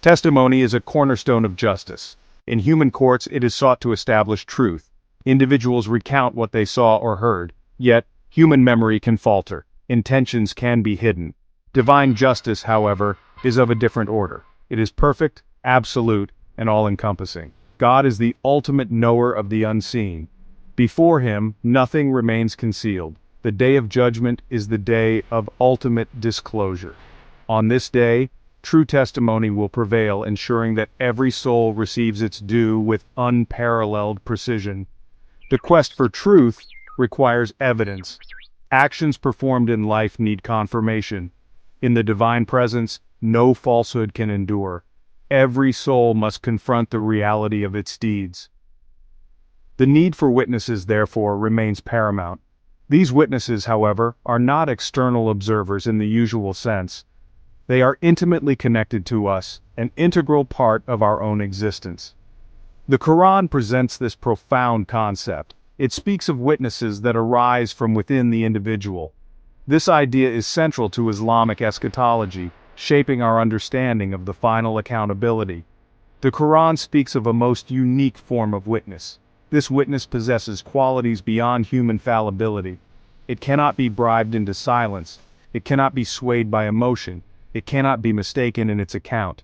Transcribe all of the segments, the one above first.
Testimony is a cornerstone of justice. In human courts, it is sought to establish truth. Individuals recount what they saw or heard, yet, human memory can falter. Intentions can be hidden. Divine justice, however, is of a different order. It is perfect, absolute, and all-encompassing. God is the ultimate knower of the unseen. Before him, nothing remains concealed. The day of judgment is the day of ultimate disclosure. On this day, true testimony will prevail, ensuring that every soul receives its due with unparalleled precision. The quest for truth requires evidence. Actions performed in life need confirmation. In the divine presence, no falsehood can endure. Every soul must confront the reality of its deeds. The need for witnesses, therefore, remains paramount. These witnesses, however, are not external observers in the usual sense. They are intimately connected to us, an integral part of our own existence. The Quran presents this profound concept. It speaks of witnesses that arise from within the individual. This idea is central to Islamic eschatology, shaping our understanding of the final accountability. The Quran speaks of a most unique form of witness. This witness possesses qualities beyond human fallibility. It cannot be bribed into silence. It cannot be swayed by emotion. It cannot be mistaken in its account.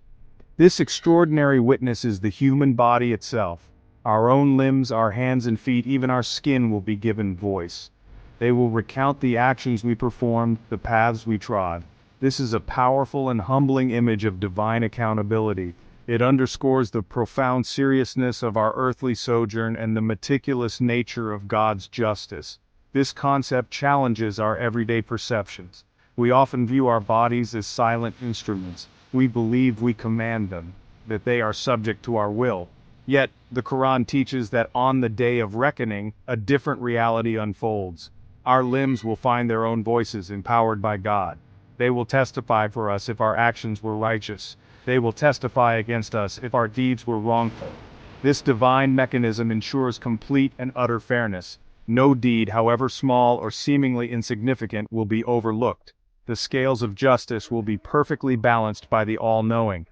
This extraordinary witness is the human body itself. Our own limbs, our hands and feet, even our skin will be given voice. They will recount the actions we performed, the paths we trod. This is a powerful and humbling image of divine accountability. It underscores the profound seriousness of our earthly sojourn and the meticulous nature of God's justice. This concept challenges our everyday perceptions. We often view our bodies as silent instruments. We believe we command them, that they are subject to our will. Yet, the Quran teaches that on the day of reckoning, a different reality unfolds. Our limbs will find their own voices empowered by God. They will testify for us if our actions were righteous. They will testify against us if our deeds were wrongful. This divine mechanism ensures complete and utter fairness. No deed, however small or seemingly insignificant, will be overlooked. The scales of justice will be perfectly balanced by the all-knowing.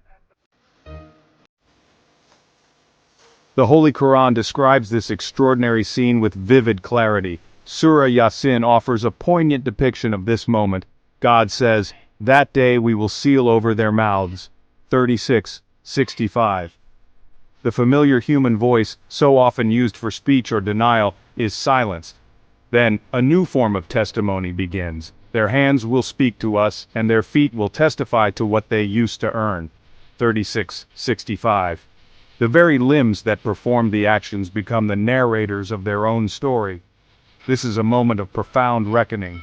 The Holy Quran describes this extraordinary scene with vivid clarity. Surah Yasin offers a poignant depiction of this moment. God says, "That day we will seal over their mouths." 36:65. The familiar human voice, so often used for speech or denial, is silenced. Then, a new form of testimony begins. Their hands will speak to us, and their feet will testify to what they used to earn. 36:65. The very limbs that perform the actions become the narrators of their own story. This is a moment of profound reckoning,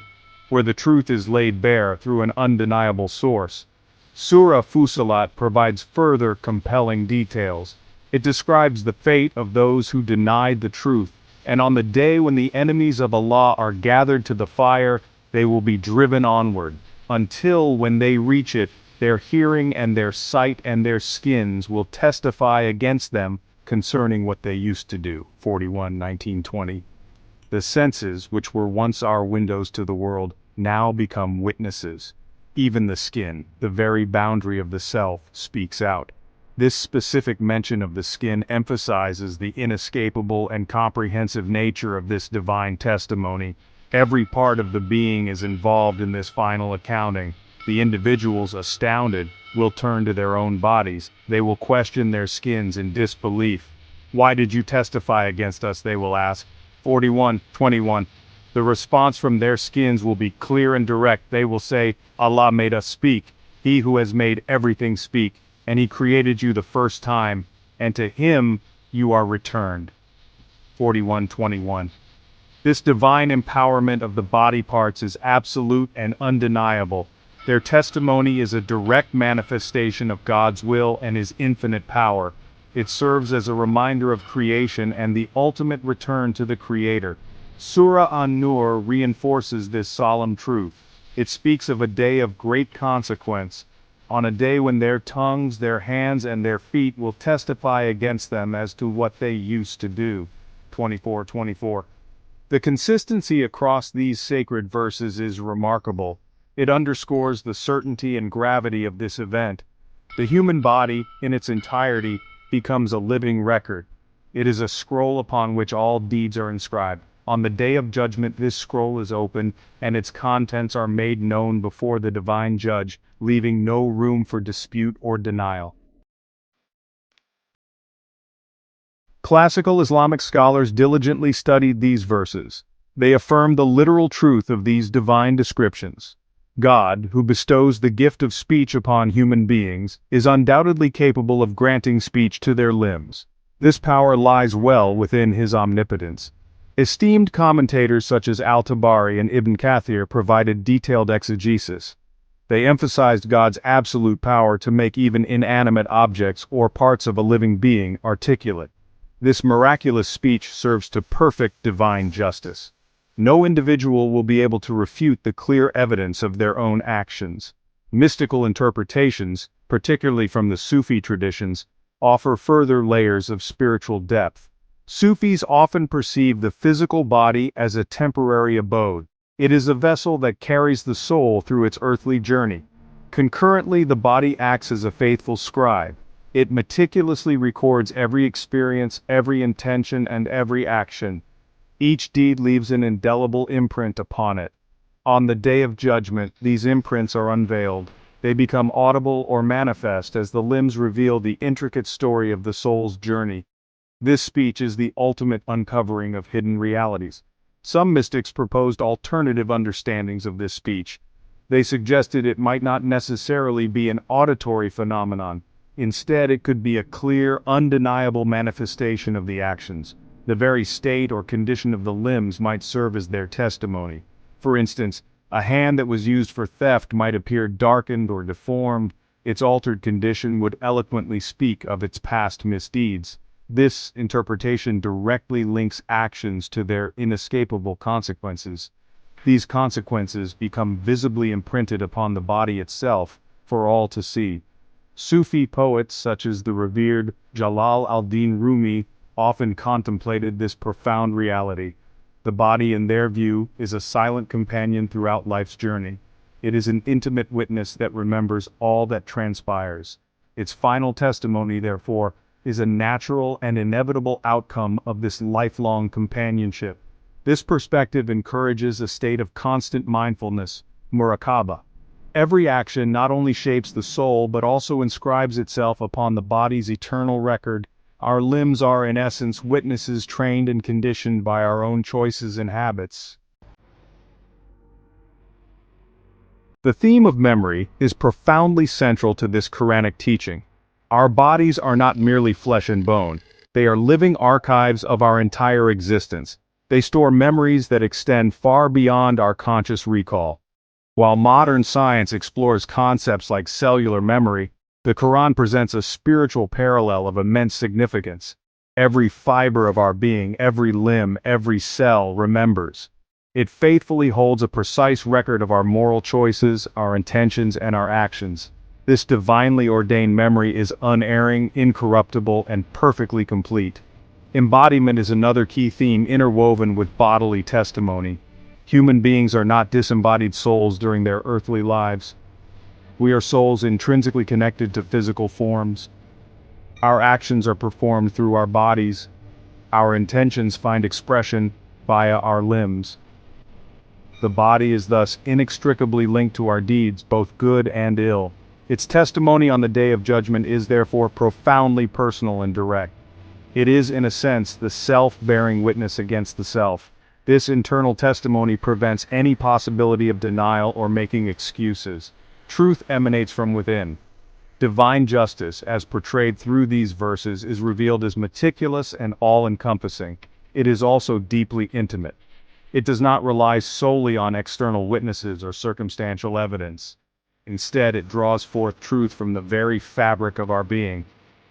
where the truth is laid bare through an undeniable source. Surah Fussilat provides further compelling details. It describes the fate of those who denied the truth, and on the day when the enemies of Allah are gathered to the fire, they will be driven onward, until when they reach it, their hearing and their sight and their skins will testify against them concerning what they used to do. 41:19-20. The senses, which were once our windows to the world, now become witnesses. Even the skin, the very boundary of the self, speaks out. This specific mention of the skin emphasizes the inescapable and comprehensive nature of this divine testimony. Every part of the being is involved in this final accounting. The individuals, astounded, will turn to their own bodies. They will question their skins in disbelief. "Why did you testify against us?" they will ask. 41:21. The response from their skins will be clear and direct. They will say, "Allah made us speak. He who has made everything speak, and He created you the first time, and to Him you are returned." 41:21. This divine empowerment of the body parts is absolute and undeniable. Their testimony is a direct manifestation of God's will and His infinite power. It serves as a reminder of creation and the ultimate return to the Creator. Surah An-Nur reinforces this solemn truth. It speaks of a day of great consequence, on a day when their tongues, their hands, and their feet will testify against them as to what they used to do. 24:24. The consistency across these sacred verses is remarkable. It underscores the certainty and gravity of this event. The human body, in its entirety, becomes a living record. It is a scroll upon which all deeds are inscribed. On the day of judgment this scroll is opened, and its contents are made known before the divine judge, leaving no room for dispute or denial. Classical Islamic scholars diligently studied these verses. They affirm the literal truth of these divine descriptions. God, who bestows the gift of speech upon human beings, is undoubtedly capable of granting speech to their limbs. This power lies well within his omnipotence. Esteemed commentators such as Al-Tabari and Ibn Kathir provided detailed exegesis. They emphasized God's absolute power to make even inanimate objects or parts of a living being articulate. This miraculous speech serves to perfect divine justice. No individual will be able to refute the clear evidence of their own actions. Mystical interpretations, particularly from the Sufi traditions, offer further layers of spiritual depth. Sufis often perceive the physical body as a temporary abode. It is a vessel that carries the soul through its earthly journey. Concurrently, the body acts as a faithful scribe. It meticulously records every experience, every intention, and every action. Each deed leaves an indelible imprint upon it. On the day of judgment, these imprints are unveiled. They become audible or manifest as the limbs reveal the intricate story of the soul's journey. This speech is the ultimate uncovering of hidden realities. Some mystics proposed alternative understandings of this speech. They suggested it might not necessarily be an auditory phenomenon. Instead, it could be a clear, undeniable manifestation of the actions. The very state or condition of the limbs might serve as their testimony. For instance, a hand that was used for theft might appear darkened or deformed. Its altered condition would eloquently speak of its past misdeeds. This interpretation directly links actions to their inescapable consequences. These consequences become visibly imprinted upon the body itself, for all to see. Sufi poets such as the revered Jalal al-Din Rumi often contemplated this profound reality. The body, in their view, is a silent companion throughout life's journey. It is an intimate witness that remembers all that transpires. Its final testimony, therefore, is a natural and inevitable outcome of this lifelong companionship. This perspective encourages a state of constant mindfulness, muraqabah. Every action not only shapes the soul but also inscribes itself upon the body's eternal record. Our limbs are in essence witnesses trained and conditioned by our own choices and habits. The theme of memory is profoundly central to this Quranic teaching. Our bodies are not merely flesh and bone. They are living archives of our entire existence. They store memories that extend far beyond our conscious recall. While modern science explores concepts like cellular memory, the Quran presents a spiritual parallel of immense significance. Every fiber of our being, every limb, every cell remembers. It faithfully holds a precise record of our moral choices, our intentions, and our actions. This divinely ordained memory is unerring, incorruptible, and perfectly complete. Embodiment is another key theme interwoven with bodily testimony. Human beings are not disembodied souls during their earthly lives. We are souls intrinsically connected to physical forms. Our actions are performed through our bodies. Our intentions find expression via our limbs. The body is thus inextricably linked to our deeds, both good and ill. Its testimony on the day of judgment is therefore profoundly personal and direct. It is, in a sense, the self bearing witness against the self. This internal testimony prevents any possibility of denial or making excuses. Truth emanates from within. Divine justice, as portrayed through these verses, is revealed as meticulous and all-encompassing. It is also deeply intimate. It does not rely solely on external witnesses or circumstantial evidence. Instead, it draws forth truth from the very fabric of our being.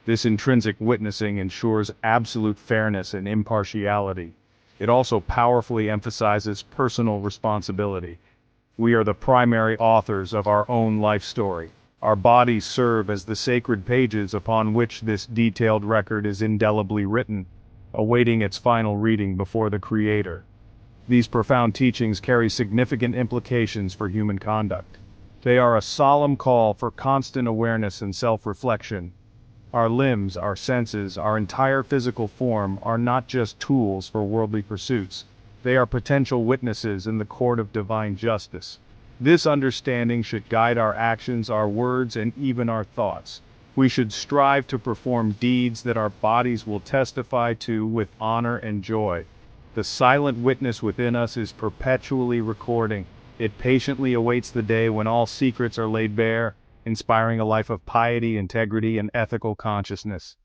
This intrinsic witnessing ensures absolute fairness and impartiality. It also powerfully emphasizes personal responsibility. We are the primary authors of our own life story. Our bodies serve as the sacred pages upon which this detailed record is indelibly written, awaiting its final reading before the Creator. These profound teachings carry significant implications for human conduct. They are a solemn call for constant awareness and self-reflection. Our limbs, our senses, our entire physical form are not just tools for worldly pursuits. They are potential witnesses in the court of divine justice. This understanding should guide our actions, our words, and even our thoughts. We should strive to perform deeds that our bodies will testify to with honor and joy. The silent witness within us is perpetually recording. It patiently awaits the day when all secrets are laid bare, inspiring a life of piety, integrity, and ethical consciousness.